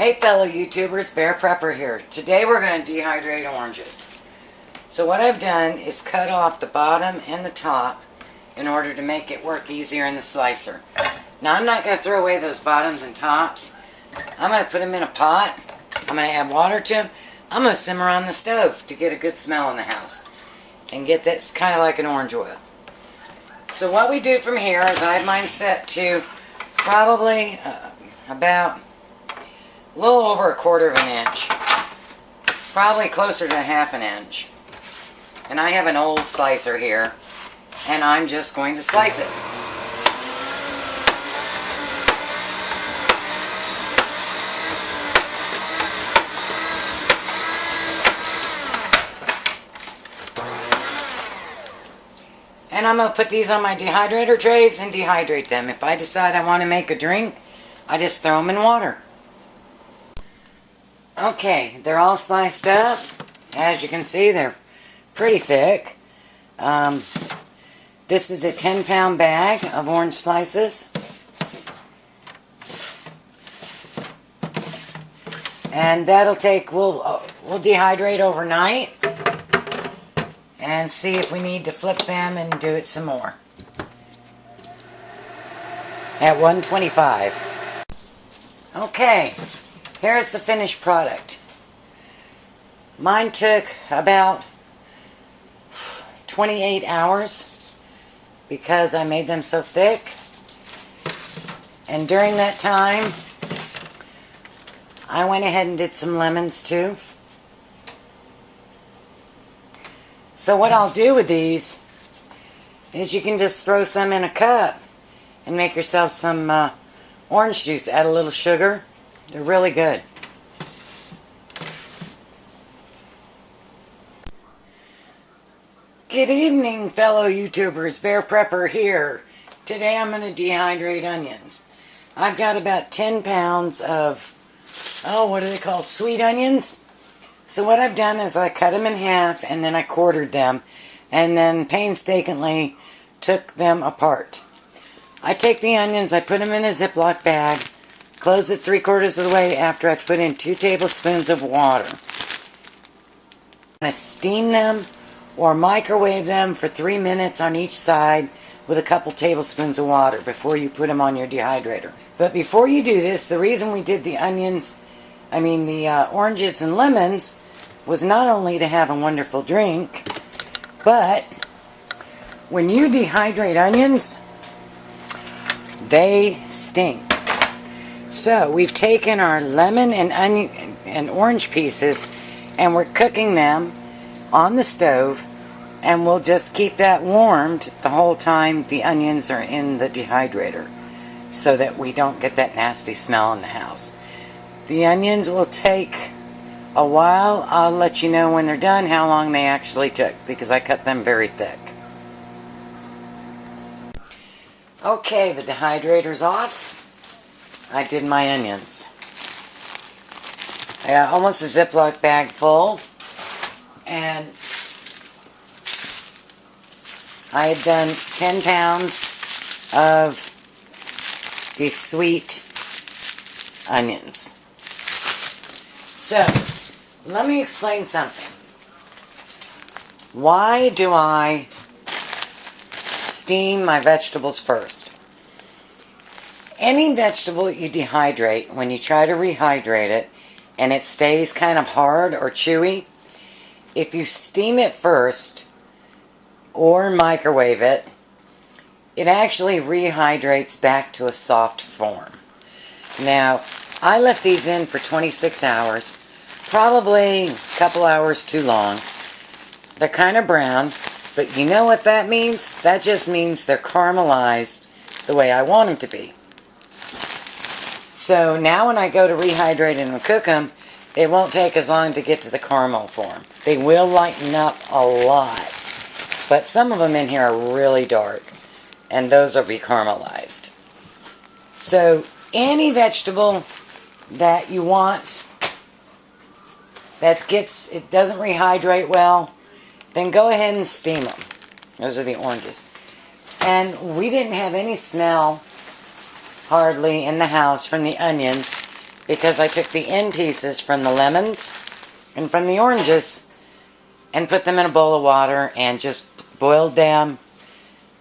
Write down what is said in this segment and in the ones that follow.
Hey fellow YouTubers, Bear Prepper here. Today we're going to dehydrate oranges. So what I've done is cut off the bottom and the top in order to make it work easier in the slicer. Now I'm not going to throw away those bottoms and tops. I'm going to put them in a pot. I'm going to add water to them. I'm going to simmer on the stove to get a good smell in the house. And get that kind of like an orange oil. So what we do from here is I have mine set to probably about a little over 1/4 of an inch. Probably closer to 1/2 inch. And I have an old slicer here. And I'm just going to slice it. And I'm going to put these on my dehydrator trays and dehydrate them. If I decide I want to make a drink, I just throw them in water. Okay, they're all sliced up. As you can see, they're pretty thick. This is a 10-pound bag of orange slices. And that'll take, we'll dehydrate overnight. And see if we need to flip them and do it some more. At 125. Okay, here's the finished product. Mine took about 28 hours because I made them so thick. And during that time, I went ahead and did some lemons too. So what I'll do with these is you can just throw some in a cup and make yourself some orange juice. Add a little sugar. They're really good. Good evening, fellow YouTubers. Bear Prepper here. Today I'm going to dehydrate onions. I've got about 10 pounds of, what are they called? Sweet onions. So what I've done is I cut them in half and then I quartered them and then painstakingly took them apart. I take the onions, I put them in a Ziploc bag, close it 3/4 of the way after I've put in 2 tablespoons of water. I'm going to steam them or microwave them for 3 minutes on each side with a couple tablespoons of water before you put them on your dehydrator. But before you do this, the reason we did the oranges and lemons was not only to have a wonderful drink, but when you dehydrate onions, they stink. So we've taken our lemon and onion and orange pieces and we're cooking them on the stove, and we'll just keep that warmed the whole time the onions are in the dehydrator so that we don't get that nasty smell in the house. The onions will take a while. I'll let you know when they're done how long they actually took because I cut them very thick. Okay, the dehydrator's off. I did my onions. I got almost a Ziploc bag full, and I had done 10 pounds of these sweet onions. So, let me explain something. Why do I steam my vegetables first? Any vegetable you dehydrate, when you try to rehydrate it, and it stays kind of hard or chewy, if you steam it first, or microwave it, it actually rehydrates back to a soft form. Now, I left these in for 26 hours, probably a couple hours too long. They're kind of brown, but you know what that means? That just means they're caramelized the way I want them to be. So now when I go to rehydrate and cook them, it won't take as long to get to the caramel form. They will lighten up a lot, but some of them in here are really dark, and those will be caramelized. So any vegetable that you want that it doesn't rehydrate well, then go ahead and steam them. Those are the oranges. And we didn't have any smell hardly in the house from the onions because I took the end pieces from the lemons and from the oranges and put them in a bowl of water and just boiled them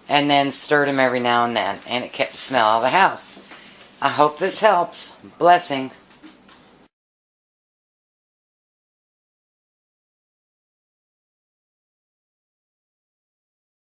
and then stirred them every now and then, and it kept the smell out of the house. I hope this helps. Blessings.